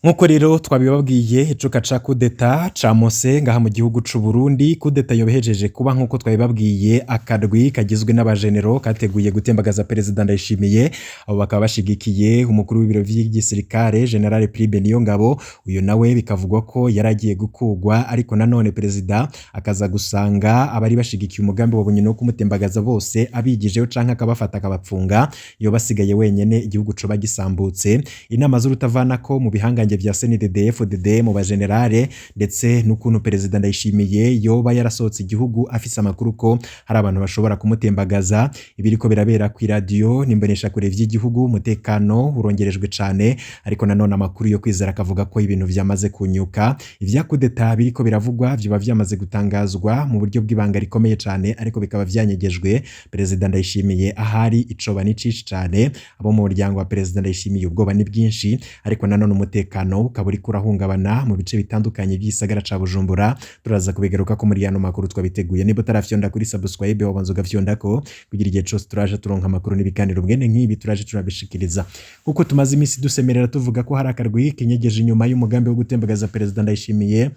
Nkuko rero twabibabwiye icuka ca kudeta camose ngaha mu gihugu c'u Burundi. Kudeta yobehejeje kuba nkuko twabibabwiye, akarwi kagizwe n'abajenero kateguye gutembagaza Perezida Ndayishimiye. Abo bakaba bashigikiye umukuru w'ibiro vy'igisirikare General Prime Niyongabo. Uyu nawe bikavugwa ko yaragiye gukugwa, ariko nanone Perezida akaza gusanga abari bashigikiye umugambi wabonye no kumutembagaza bose abigijeyo canke akabafata akabapfunga, iyo basigaye wenyene igihugu coba gisambutse. Inama z'urutavanako mu bihangange vya CNDD FDD mu bajenerale, ndetse n'ukuntu Perezida Ndayishimiye yoba yarasohotse igihugu afise amakuru ko hari abantu bashobora kumutembagaza. Ibiriko birabera ku radio nimbonesha kure vy'igihugu, umutekano urongerejwe cane, ariko nanone amakuru yo kwizera akavuga ko ibintu vyamaze kunyuka. Ivya kudeta biriko biravugwa vyoba vyamaze gutangazwa mu buryo bw'ibanga rikomeye cane, ariko bikaba vyanyegejwe. Perezida Ndayishimiye ahari icoba ni cishi cane, abo mu muryango wa Perezida Ndayishimiye ubwoba ni bwinshi, ariko nanone umutekano ukaba uriko urahungabana mu bice bitandukanye by'isagara ca Bujumbura. Turaza kubigaruka ko muri yano makuru twabiteguye. Niba utarafyonda kuri subscribe wabanza ugafyondako kugira igihe cose turaje turonka amakuru n'ibiganiro mwene nk'ibi turaje turabishikiriza. Kuko tumaze imisi dusemerera tuvuga ko hari akarwi kinyegeje inyuma y'umugambi wo gutembagaza Perezida Ndayishimiye,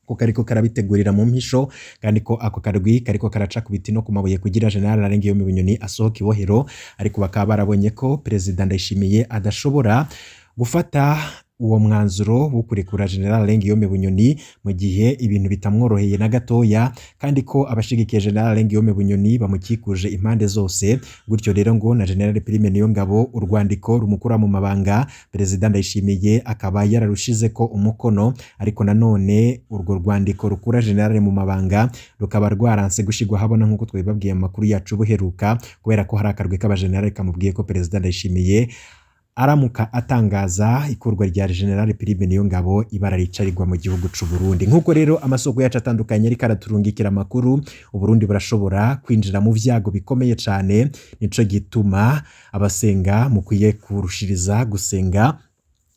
ko kariko karabitegurira mu mpisho, kandi ko ako karwi kariko karaca ku biti no ku mabuye kugira General Arengiyome Bunyoni asohoka ibohero. Ariko bakaba barabonye ko Perezida Ndayishimiye adashobora gufata uwo mwanzuro wo kurekura General Arengiyome Bunyoni mu gihe ibintu bitamworoheye na gatoya, kandi ko abashigikiye General Arengiyome Bunyoni bamukikuje impande zose. Gutyo rero ngo na General Prime Niyongabo urwandiko rumukura mu mabanga Perezida Ndayishimiye akaba yararushizeko umukono, ariko nanone urwo rwandiko rukura General mu mabanga rukaba rwaranse gushigwa habona nkuko twabibabwiye mu makuru yacu buheruka, kubera ko hari akarwi k'abajenerali kamubwiye ko Perezida Ndayishimiye aramuka atangaza ikurwa rya General Prime Niyongabo ibara ricarirwa mu gihugu c'u Burundi. Nkuko rero amasoko yacu atandukanye ariko araturungikira amakuru, u Burundi burashobora kwinjira mu vyago bikomeye cane. Nico gituma abasenga mukwiye kurushiriza gusenga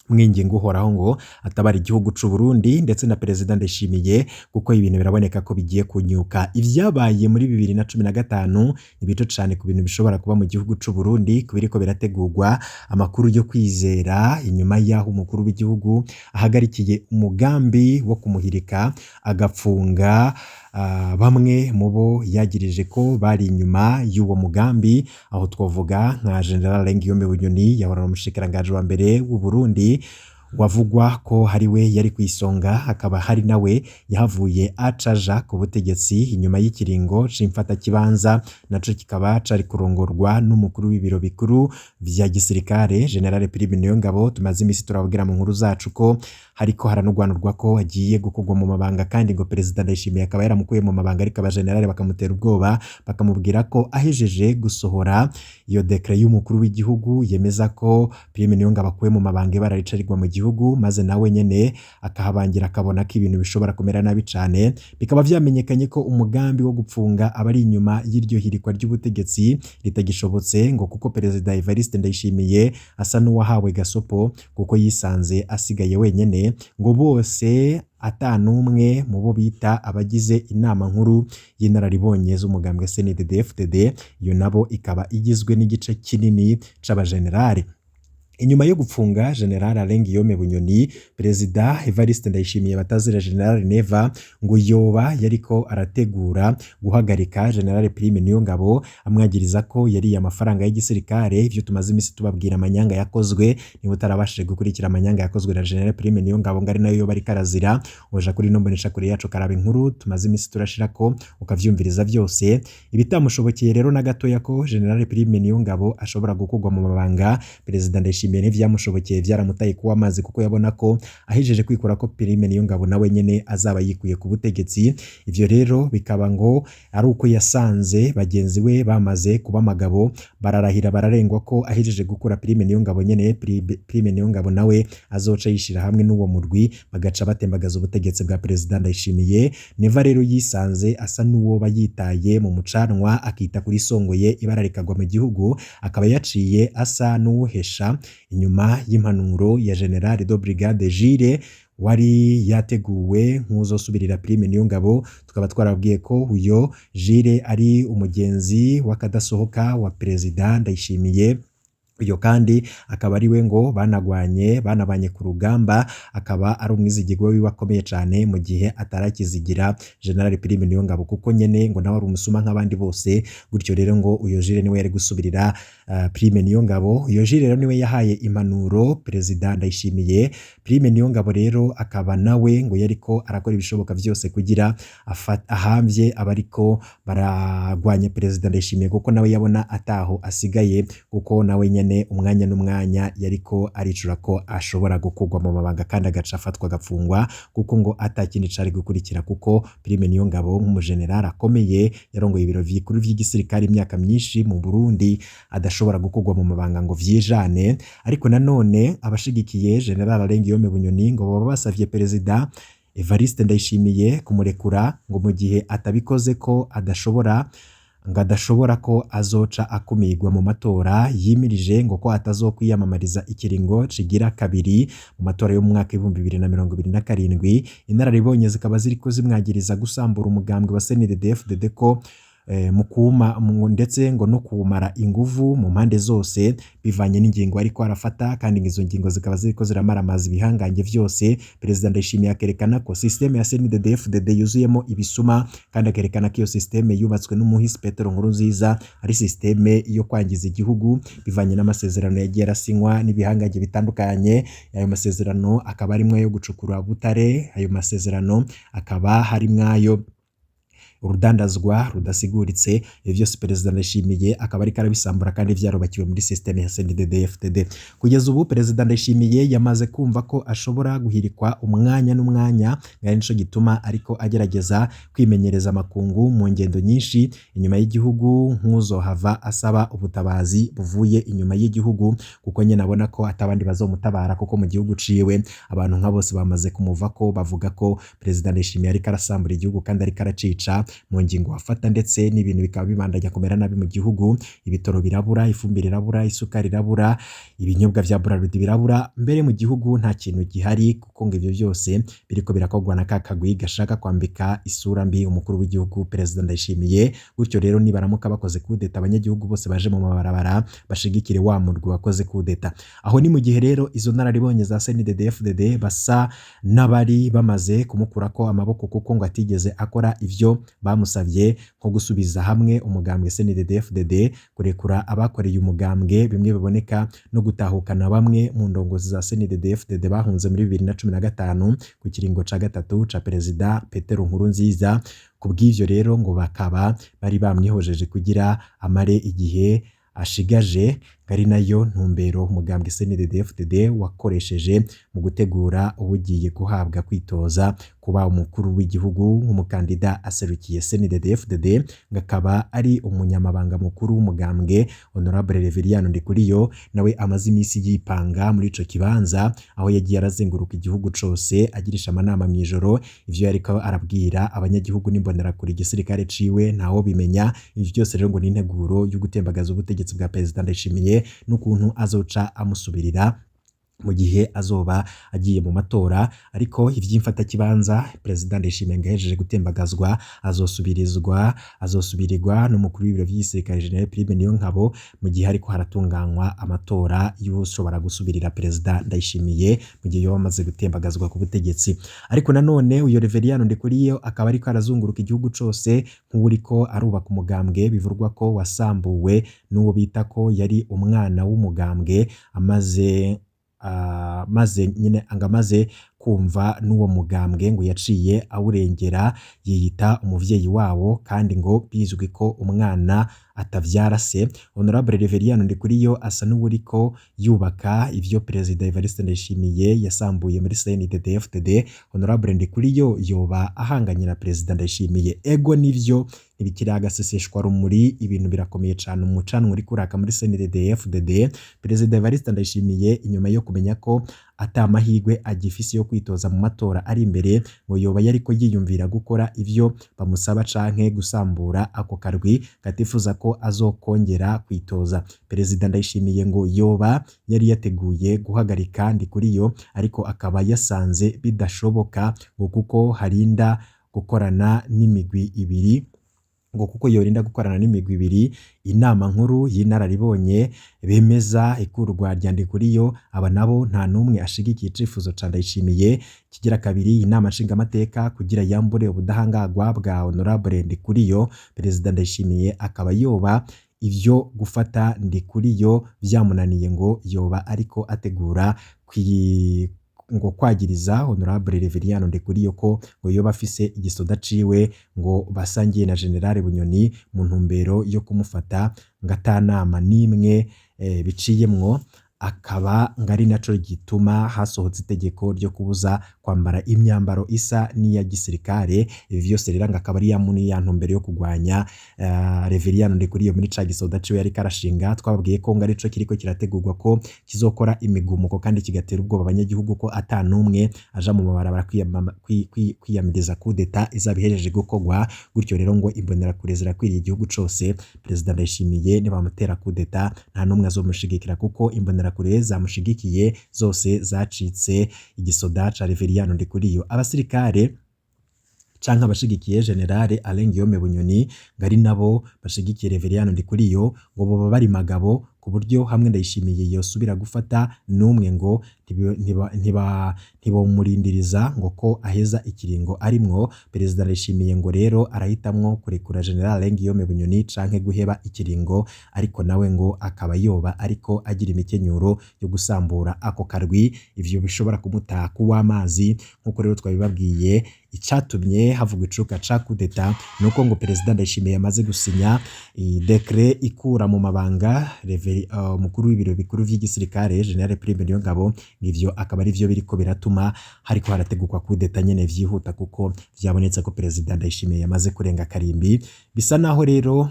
mwingingo uhoraho ngo atabara igihugu c'u Burundi ndetse na Perezida Ndayishimiye, kuko ibintu biraboneka ko bigiye kunyuka. Ivyabaye muri 2015 ni bito cane ku bintu bishobora kuba mu gihugu c'u Burundi, kubiriko birategurwa. Amakuru yo kwizera inyuma yaho umukuru w'igihugu ahagarikiye umugambi wo kumuhirika agapfunga bamwe mubo yagirije ko bari inyuma y'uwo mugambi, aho twovuga nka General Arengiyome Bunyoni yahora umushikiranganje wa mbere w'u Burundi, wavugwa ko hari we yari kwisonga, akaba hari nawe yahavuye acaja ku butegetsi inyuma y'ikiringo c'imfata kibanza, naco kikaba cari kurongorwa n'umukuru w'ibiro bikuru vya gisirikare General Prime Niyongabo. Tumaze imisi turababwira mu nkuru zacu ko hariko haranugwanurwa ko agiye gukugwa mu mabanga, kandi ngo Perezida Ndayishimiye akaba yaramukuye mu mabanga, ariko abajenerali bakamutera ubwoba bakamubwira ko ahejeje gusohora iyo dekret y'umukuru w'igihugu yemeza ko Prime Niyongabo akuwe mu mabanga ibara ricarirwa mu gihugu, maze nawe nyene akahabangira akabona ko ibintu bishobora kumera nabi cane. Bikaba vyamenyekanye ko umugambi wo gupfunga abari inyuma y'iryo hirikwa ry'ubutegetsi ritagishobotse, ngo kuko Perezida Evariste Ndayishimiye asa n'uwahawe gasopo, kuko yisanze asigaye wenyene, ngo bose atanumwe mu bo bita abagize inama nkuru y'inararibonye z'umugambwe CNDD FDD. Iyo nabo ikaba igizwe n'igice kinini c'abajenerali. Inyuma yo gupfunga General Arengiyome Bunyoni, Perezida Evariste Ndayishimiye batazira General Neva ngo yoba yariko arategura guhagarika General Prime Niyongabo, amwagiriza ko yariye amafaranga y'igisirikare. Ivyo tumaze imisi tubabwira amanyanga yakozwe. Niba utarabashije gukurikira amanyanga yakozwe na General Prime Niyongabo ngari nayo yoba ariko arazira, oja kuri nombonesha kure yacu karaba inkuru tumaze imisi turashirako ukavyumviriza vyose. Ibitamushobokeye rero na gatoya ko General Prime Niyongabo ashobora gukugwa mu mabanga, Perezida Ndayishimiye n'ivyamushobokeye vyaramutaye kuwa amazi, kuko yabona ko ahejeje kwikura ko Prime Niyongabo nawe nyene azaba yikuye ku butegetsi. Ivyo rero bikaba ngo ari uko yasanze bagenzi we bamaze kuba magabo, bararahira bararengwa ko ahejeje gukura Prime Niyongabo nyene Prime Niyongabo nawe azoca yishira hamwe n'uwo murwi bagaca batembagaza ubutegetsi bwa Perezida Ndayishimiye. Neva rero yisanze asa n'uwo bayitaye mu mucanwa, akita kuri songoye ibara rikagwa mu gihugu, akaba yaciye asa n'uwuhesha inyuma y'impanuro ya General de Brigade Jire wari yateguwe nk'uzosubirira Prime Niyongabo. Tukaba twarabwiye ko uyo Jire ari umugenzi w'akadasohoka wa Perezida Ndayishimiye, Uyo kandi akaba ari we ngo banabanye ku rugamba, akaba ari umwizigirwa wiwe akomeye cane mu gihe atarakizigira General Prime Niyongabo, kuko nyene ngo nawe ari umusuma nk'abandi bose. Gutyo rero ngo uyo Jules niwe yari gusubirira Prime Niyongabo. Uyo Jules rero niwe yahaye impanuro Perezida Ndayishimiye. Prime Niyongabo rero akaba nawe ngo yariko arakora ibishoboka vyose kugira ahamvye abariko baragwanya Perezida Ndayishimiye, kuko nawe yabona ataho asigaye, kuko nawe nyene umwanya n'umwanya yariko aricura ko ashobora gukurwa mu mabanga kandi agaca afatwa agafungwa, kuko ngo atakindi cari gukurikira, kuko Prime Niyongabo nk'umujenerali akomeye yarongoye ibiro vikuru vy'igisirikare imyaka myinshi mu Burundi adashobora gukurwa mu mabanga ngo vyijane. Ariko nanone abashigikiye General Arengiyome Bunyoni ngo baba basavye Perezida Evariste Ndayishimiye kumurekura, ngo mu gihe atabikoze ko adashobora ko azoca akumigwa mu matora yimirije, ngo ko atazokwiyamamariza ikiringo cigira kabiri mu matora yo mu mwaka 2027. Inararibonye zikaba ziriko zimwagiriza gusambura umugambwe wa CNDD-FDD ko ndetse ngo no kuwumara inguvu mu mpande zose bivanye n'ingingo ariko arafata, kandi izo ngingo zikaba ziriko ziramaramaza ibihangange vyose. Perezida Ndayishimiye akerekana ko systeme ya CNDD-FDD yuzuyemo ibisuma, kandi akerekana ko iyo systeme yubatswe n'umuhisi Petero Nkurunziza ari systeme yo kwangiza igihugu bivanye n'amasezerano yagiye arasinywa n'ibihangange bitandukanye. Ayo masezerano akaba arimwe yo gucukura Butare, ayo masezerano akaba harimwo ayo urudandazwa rudasiguritse. Ivyo vyose Perezida Ndayishimiye akaba ariko arabisambura kandi vyarubakiwe muri systeme ya CNDD-FDD. Kugeza ubu Perezida Ndayishimiye yamaze kumva ko ashobora guhirikwa umwanya n'umwanya, ngari nico gituma ariko agerageza kwimenyereza amakungu mu ngendo nyinshi inyuma y'igihugu, nk'uzohava asaba ubutabazi buvuye inyuma y'igihugu, kuko nyene abona ko atabandi bazomutabara, kuko mu gihugu ciwe abantu nka bose bamaze kumuva ko bavuga ko Perezida Ndayishimiye ariko arasambura igihugu kandi ariko aracica mu ngingo afata, ndetse n'ibintu bikaba bibandanya kumera nabi mu gihugu. Ibitoro birabura, ifumbire irabura, isukari irabura, ibinyobwa vya Bralirwa birabura, mbere mu gihugu nta kintu gihari, kuko ngo ivyo vyose biriko birakogwa na kakagwi gashaka kwambika isura mbi umukuru w'igihugu Perezida Ndayishimiye. Gutyo rero nibaramuka bakoze kudeta, abanyagihugu bose baje mu mabarabara bashigikire wa murwi wakoze kudeta. Aho ni mu gihe rero izo nararibonye za CNDD-FDD basa n'abari bamaze kumukurako amaboko, kuko ngo atigeze akora ivyo bamusavye, nko gusubiza hamwe umugambwe CNDD-FDD, kurekura abakoreye umugambwe bimwe biboneka, no gutahukana bamwe mu ndongozi za CNDD-FDD bahunze muri 2015 ku kiringo ca gatatu ca Perezida Petero Nkurunziza. Kubw'ivyo rero ngo bakaba bari bamwihojeje kugira amare igihe ashigaje, ari nayo ntumbero umugambwe CNDD-FDD wakoresheje mu gutegura ubugiye guhabwa kwitoza kuba umukuru w'igihugu nk'umukandida aserukiye CNDD-FDD, ngakaba ari umunyamabanga mukuru w'umugambwe Honorable Reverien Ndikuriyo. Nawe amaze imisi yipanga muri ico kibanza, aho yagiye arazenguruka igihugu cose agirisha amanama mw'ijoro. Ivyo yariko arabwira abanyagihugu n'imbonera kuri igisirikare ciwe ntaho bimenya. Ivyo byose rero ngo ni integuro yo gutembagaza ubutegetsi bwa Perezida Ndayishimiye n'ukuntu azoca amusubirira mu gihe azoba agiye mu matora. Ariko ivy'imfata kibanza Perezida Ndayishimiye ngahejeje gutembagazwa, azosubirirwa n'umukuru w'ibiro vy'igisirikare General Prime Niyongabo, mu gihe ariko haratunganywa amatora y'ushobora gusubirira Perezida Ndayishimiye mu gihe yoba amaze gutembagazwa ku butegetsi. Ariko nanone uyo Reverien Ndikuriyo akaba ariko arazunguruka igihugu cose nk'uriko arubaka umugambwe bivurwa ko wasambuwe n'uwo bita ko yari umwana w'umugambwe, amaze kumva n'uwo mugambwe ngo yaciye awurengera, yiyita umuvyeyi wawo, kandi ngo bizwi ko umwana atavyara se. Honorable Reverien Ndikuriyo asa n'uwuriko yubaka ivyo Perezida Evariste Ndayishimiye yasambuye muri CNDD-FDD. Honorable Ndikuriyo yoba ahanganye na Perezida Ndayishimiye. Ego nivyo ntibikiri agaseseshwa rumuri, ibintu birakomeye cane umucanwa uri kuraka muri CNDD-FDD. Perezida Evariste Ndayishimiye inyuma yo kumenya ko ata mahigwe agifise yo kwitoza mu matora ari imbere, ngo yoba yariko yiyumvira gukora ivyo bamusaba canke gusambura ako karwi katifuza ko azokongera kwitoza. Perezida Ndayishimiye ngo yoba yari yateguye guhagarika Ndikuriyo, ariko akaba yasanze bidashoboka, ngo kuko harinda gukorana n'imigwi ibiri ngo kuko yorinda gukorana n'imigwi ibiri. Inama nkuru y'inararibonye bemeza ikurwa rya Ndikuriyo, aba nabo nta numwe ashigikiye icifuzo ca Ndayishimiye. Kigira kabiri, inama nshingamateka kugira yambure ubudahangagwa bwa Honorable Ndikuriyo, Perezida Ndayishimiye akaba yoba ivyo gufata Ndikuriyo vyamunaniye ngo yoba ariko ategura ngo kwagiriza Honorable Reveriyano Ndikuriyo ko ngo yoba afise igisoda ciwe ngo basangiye na General Bunyoni mu ntumbero yo kumufata ngatanama nimwe biciyemwo. Akaba ngari naco gituma hasohotse itegeko ryo kubuza kwambara imyambaro isa n'iya gisirikare. Ibi vyose rero akaba ari yamuni ya ntumbero yo kugwanya Reveriyano Ndikuriyo muri ca gisoda ciwe yari karashinga. Twababwiye ko ngari co kiriko kirategurwa ko kizokora imigumuko kandi kigatera ubwoba abanyagihugu ko ata numwe aja mu mabarabara kwiyamiriza kudeta izabihejeje gukorwa. Gutyo rero ngo imbonera kure zirakwiriye igihugu cose. Perezida Ndayishimiye nibamutera kudeta nta numwe azomushigikira kuko imbonera kure zamushigikiye zose zacitse igisoda ca Reveriyano Ndikuriyo. Abasirikare canke abashigikiye General Alain Guillaume Bunyoni ngari nabo bashigikiye Reveriyano Ndikuriyo ngo boba bari magabo ku buryo hamwe Ndayishimiye yosubira gufata numwe ngo ntibomurindiriza ngo ko aheza ikiringo arimwo. Perezida Ndayishimiye ngo rero arahitamwo kurekura General Alain Guillaume Bunyoni canke guheba ikiringo, ariko nawe ngo akaba yoba ariko agira imikenyuro yo gusambura ako karwi. Ivyo bishobora kumutaha kuw'amazi nkuko rero twabibabwiye. Icatumye havugwa icuka ca kudeta nuko ngo Perezida Ndayishimiye yamaze gusinya decret ikura mu mabanga umukuru w'ibiro bikuru vy'igisirikare General Prime Niyongabo. Ivyo akaba ari vyo biriko biratuma hariko harategurwa kudeta nyene vyihuta kuko vyabonetse ko Perezida Ndayishimiye yamaze kurenga karimbi. Bisa naho rero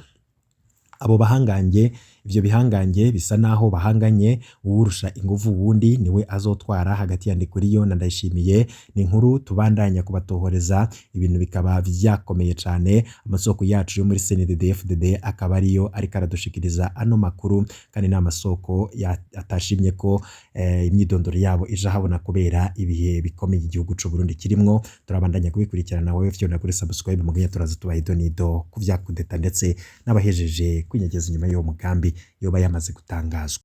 abo bahangange, ivyo bihangange bisa naho bahanganye, uwurusha inguvu wundi niwe azotwara hagati ya Ndikuriyo na Ndayishimiye. Ni inkuru tubandanya kubatohoreza, ibintu bikaba vyakomeye cane. Amasoko yacu yo muri CNDD-FDD akaba ariyo ariko aradushikiriza ano makuru, kandi n'amasoko atashimye ko imyidondoro yabo ija habona kubera ibihe bikomeye igihugu c'u Burundi kirimwo. Turabandanya kubikurikirana, wowe vyona kuri subscribe mugiye turaza tubaha idonido ku vyakudeta ndetse n'abahejeje kwinyegeza inyuma y'uwo mugambi yoba yamaze gutangazwa.